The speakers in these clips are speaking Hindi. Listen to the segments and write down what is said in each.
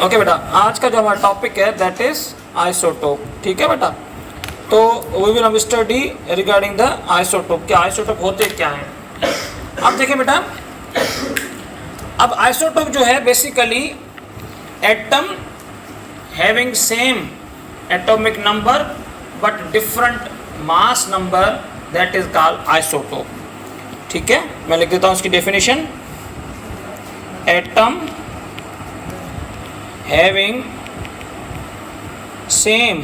ओके बेटा, आज का जो हमारा टॉपिक है दैट इज आइसोटोप। ठीक है बेटा, तो we will study regarding the isotope. क्या आइसोटोप होते क्या हैं। अब देखिए बेटा, अब आइसोटोप जो है basically atom having same atomic number but different mass number, that is called isotope. ठीक है, मैं लिख देता हूँ उसकी definition. Atom having same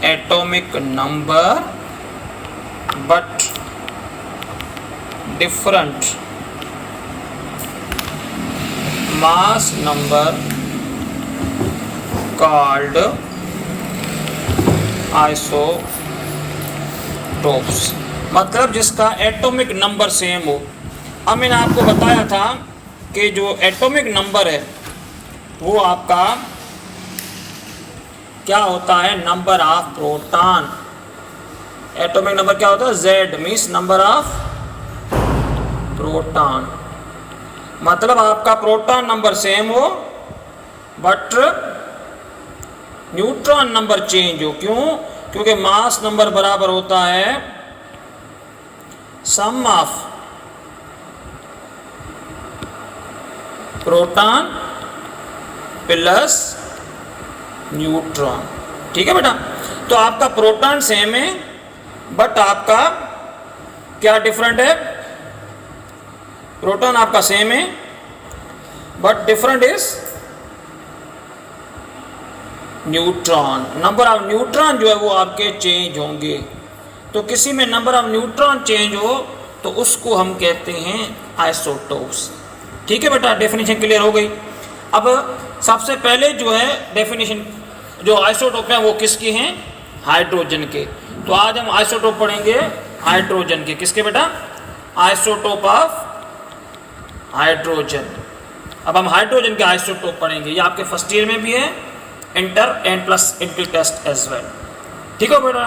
atomic number but different mass number called isotopes। मतलब जिसका एटॉमिक नंबर सेम हो। अब मैंने आपको बताया था कि जो एटॉमिक नंबर है वो आपका क्या होता है, number of proton. Atomic number क्या होता है, Z means number of proton. मतलब आपका प्रोटॉन नंबर सेम हो बट न्यूट्रॉन नंबर चेंज हो। क्यों? क्योंकि मास नंबर बराबर होता है सम ऑफ प्रोटॉन प्लस न्यूट्रॉन। ठीक है बेटा, तो आपका प्रोटॉन सेम है बट आपका क्या डिफरेंट है, प्रोटॉन आपका सेम है but different is neutron. Number of neutron जो है वो आपके चेंज होंगे। तो किसी में नंबर ऑफ न्यूट्रॉन चेंज हो तो उसको हम कहते हैं आइसोटोप्स। ठीक है बेटा, डेफिनेशन क्लियर हो गई। अब सबसे पहले जो है डेफिनेशन, जो आइसोटोप है वो किसके हैं, हाइड्रोजन के। तो आज हम आइसोटोप पढ़ेंगे हाइड्रोजन के। किसके बेटा, आइसोटोप ऑफ हाइड्रोजन। अब हम हाइड्रोजन के आइसोटोप पढ़ेंगे। ये आपके फर्स्ट ईयर में भी है, inter and plus inter test as well. ठीक है बेटा,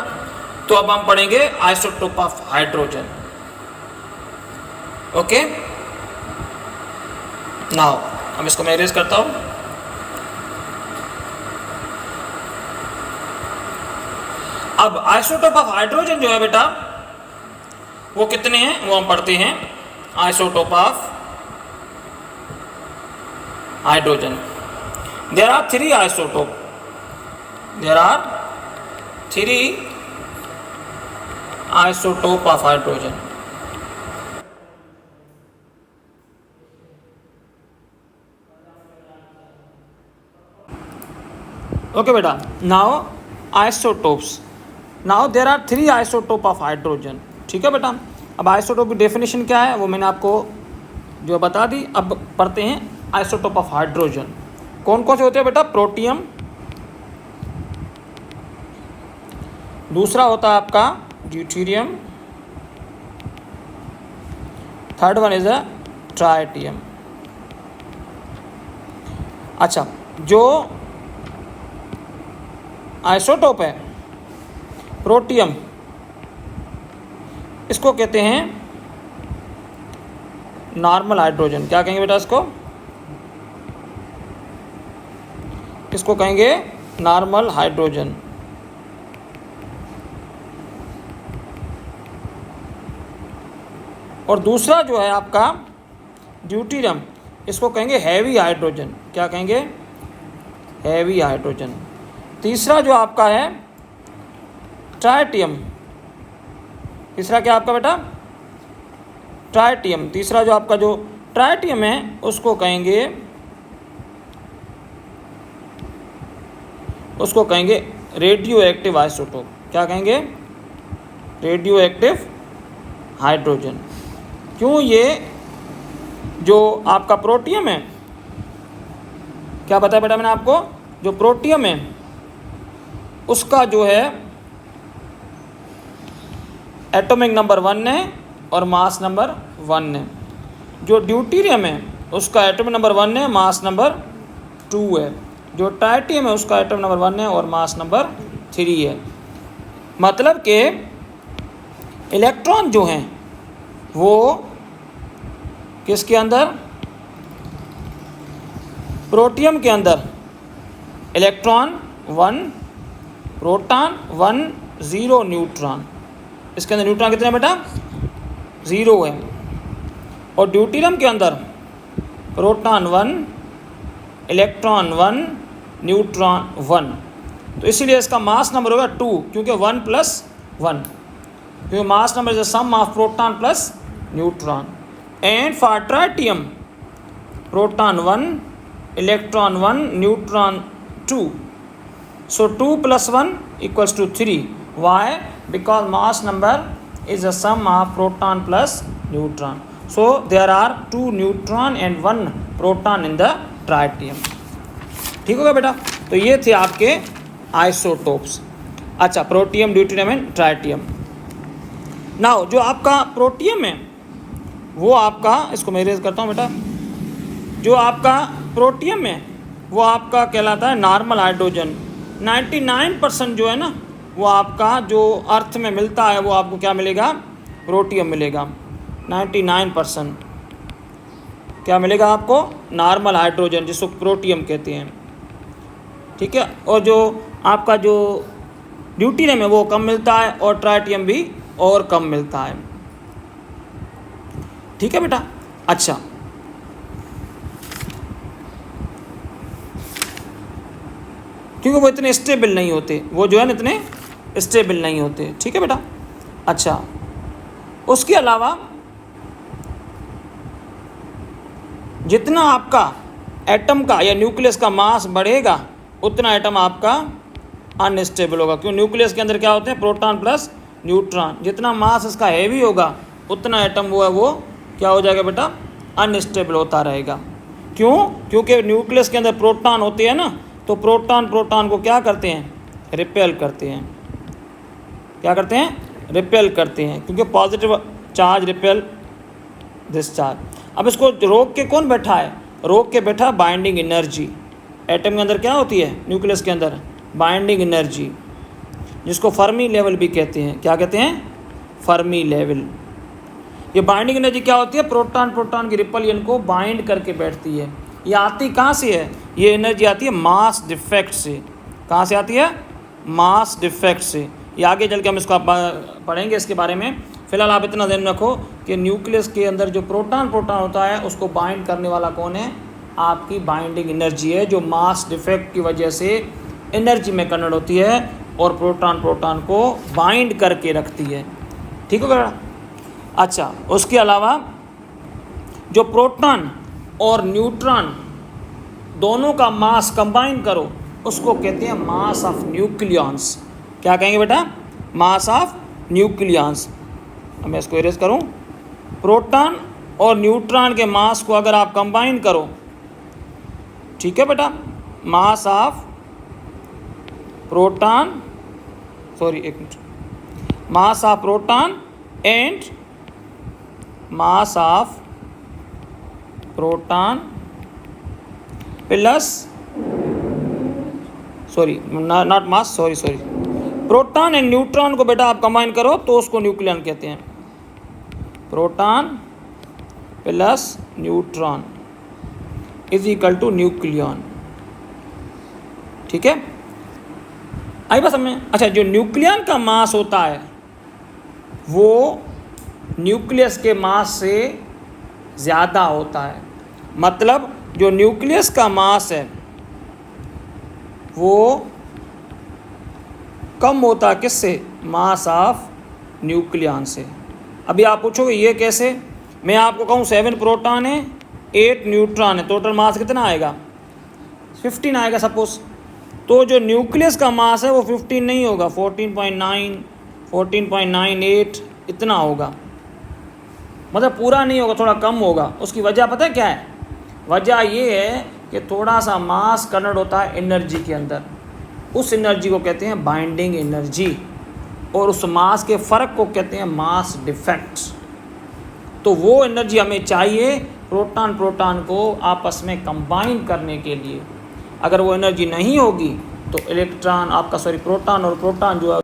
तो अब हम पढ़ेंगे isotope of hydrogen. Okay, now अब इसको मैं इरेज करता हूं। अब आइसोटोप ऑफ हाइड्रोजन जो है बेटा वो कितने हैं वो हम पढ़ते हैं। Isotope of hydrogen, there are three isotope, there are three isotope of hydrogen. Okay बेटा, now isotopes, now there are three isotope of hydrogen. ठीक है बेटा, अब आइसोटोप की डेफिनेशन क्या है वो मैंने आपको जो बता दी। अब पढ़ते हैं आइसोटोप ऑफ हाइड्रोजन। कौन कौन से होते हैं बेटा, प्रोटियम, दूसरा होता है आपका deuterium, third one is a tritium. अच्छा, जो आइसोटोप है प्रोटियम, इसको कहते हैं नॉर्मल हाइड्रोजन। क्या कहेंगे बेटा इसको, इसको कहेंगे नॉर्मल हाइड्रोजन। और दूसरा जो है आपका ड्यूटेरियम, इसको कहेंगे हैवी हाइड्रोजन। क्या कहेंगे, हैवी हाइड्रोजन। तीसरा जो आपका है ट्राइटियम, तीसरा क्या आपका बेटा, ट्राइटियम। तीसरा जो आपका जो ट्राइटियम है उसको कहेंगे रेडियो एक्टिव आइसोटोप। क्या कहेंगे, रेडियो एक्टिव हाइड्रोजन। क्यों, ये जो आपका प्रोटियम है, क्या बताया बेटा मैंने आपको, जो प्रोटियम है उसका जो है एटॉमिक नंबर 1 है और मास नंबर 1 है। जो ड्यूटेरियम है उसका एटॉमिक नंबर 1 है, मास नंबर 2 है। जो ट्राइटियम है उसका एटॉमिक नंबर 1 है और मास नंबर 3 है। मतलब कि इलेक्ट्रॉन जो हैं वो किसके अंदर, प्रोटियम के अंदर इलेक्ट्रॉन 1 प्रोटॉन 1 0 न्यूट्रॉन, इसके अंदर न्यूट्रॉन कितने हैं बेटा 0 है। और ड्यूटेरियम के अंदर प्रोटॉन 1 इलेक्ट्रॉन 1 न्यूट्रॉन 1, तो इसीलिए इसका मास नंबर होगा 2, क्योंकि 1 + 1, क्योंकि mass number is the sum of proton plus neutron. And for tritium proton 1 electron 1 neutron 2, so 2 + 1 = 3. Why? Because mass number is the sum of proton plus neutron. So there are 2 neutron and 1 proton in the tritium. ठीक होगा बेटा। तो ये थे आपके आइसोटोप्स। अच्छा, protium, deuterium and tritium. Now जो आपका प्रोटियम है वो आपका, इसको मैं इरेज करता हूँ बेटा, जो आपका प्रोटियम है वो आपका कहलाता है नॉर्मल हाइड्रोजन। 99% जो है ना वो आपका जो अर्थ में मिलता है वो आपको क्या मिलेगा, प्रोटियम मिलेगा। 99% क्या मिलेगा आपको, नॉर्मल हाइड्रोजन, जिसको प्रोटियम कहते हैं। ठीक है, और जो आपका जो ड्यूटेरियम है वो कम मिलता है और ट्राइटियम भी और कम मिलता है। ठीक है बेटा। अच्छा, क्योंकि वो इतने स्टेबल नहीं होते, वो जो है ना इतने स्टेबल नहीं होते। ठीक है बेटा। अच्छा, उसके अलावा जितना आपका एटम का या न्यूक्लियस का मास बढ़ेगा उतना एटम आपका अनस्टेबल होगा, क्यों, न्यूक्लियस के अंदर क्या होते हैं, प्रोटॉन प्लस न्यूट्रॉन। जितना मास इसका हैवी होगा उतना एटम वो है वो क्या हो जाएगा बेटा, अनस्टेबल होता रहेगा। क्यों, क्योंकि न्यूक्लियस के अंदर प्रोटॉन होते हैं ना, तो प्रोटॉन को क्या करते हैं, रिपेल करते हैं। क्या करते हैं, रिपेल करते हैं, क्योंकि positive charge repel this charge. अब इसको रोक के कौन बैठा है, रोक के बैठा बाइंडिंग एनर्जी। एटम के अंदर क्या होती है, न्यूक्लियस के अंदर बाइंडिंग एनर्जी, जिसको फर्मी लेवल भी कहते हैं। क्या कहते हैं, फर्मी लेवल। ये बाइंडिंग एनर्जी क्या होती है, प्रोटॉन की रिपल्शन को बाइंड करके बैठती है। ये आती कहाँ से है, ये एनर्जी आती है मास डिफेक्ट से। कहाँ से आती है, मास डिफेक्ट से। ये आगे चल के हम इसको पढ़ेंगे इसके बारे में। फिलहाल आप इतना ध्यान रखो कि न्यूक्लियस के अंदर जो प्रोटॉन होता है उसको बाइंड करने वाला कौन है, आपकी बाइंडिंग एनर्जी है, जो मास डिफेक्ट की वजह से एनर्जी में कन्वर्ट होती है और प्रोटॉन को बाइंड करके रखती है। ठीक होगा। अच्छा, उसके अलावा जो प्रोटॉन और न्यूट्रॉन दोनों का मास कंबाइन करो उसको कहते हैं मास ऑफ न्यूक्लियॉन्स। क्या कहेंगे बेटा, मास ऑफ न्यूक्लियॉन्स। अब मैं इसको इरेज करूं, प्रोटॉन और न्यूट्रॉन के मास को अगर आप कंबाइन करो, ठीक है बेटा, mass of proton, mass of proton and mass of proton plus not mass, proton and neutron को बेटा आप कंबाइन करो तो उसको न्यूक्लियन कहते हैं। Proton plus neutron is equal to nucleon. ठीक है, आई बात समझ। अच्छा, जो न्यूक्लियन का मास होता है वो न्यूक्लियस के मास से ज़्यादा होता है। मतलब जो न्यूक्लियस का मास है वो कम होता है किससे, मास ऑफ न्यूक्लियन से। अभी आप पूछोगे ये कैसे, मैं आपको कहूँ 7 प्रोटॉन है 8 न्यूट्रॉन है, टोटल मास कितना आएगा, 15 आएगा सपोज। तो जो न्यूक्लियस का मास है वो 15 नहीं होगा, 14.9 14.98 इतना होगा। मतलब पूरा नहीं होगा, थोड़ा कम होगा। उसकी वजह पता है क्या है, वजह ये है कि थोड़ा सा मास कन्वर्ट होता है एनर्जी के अंदर। उस एनर्जी को कहते हैं बाइंडिंग एनर्जी और उस मास के फ़र्क को कहते हैं मास डिफेक्ट। तो वो एनर्जी हमें चाहिए प्रोटॉन को आपस में कंबाइन करने के लिए। अगर वो एनर्जी नहीं होगी तो प्रोटॉन और प्रोटॉन जो है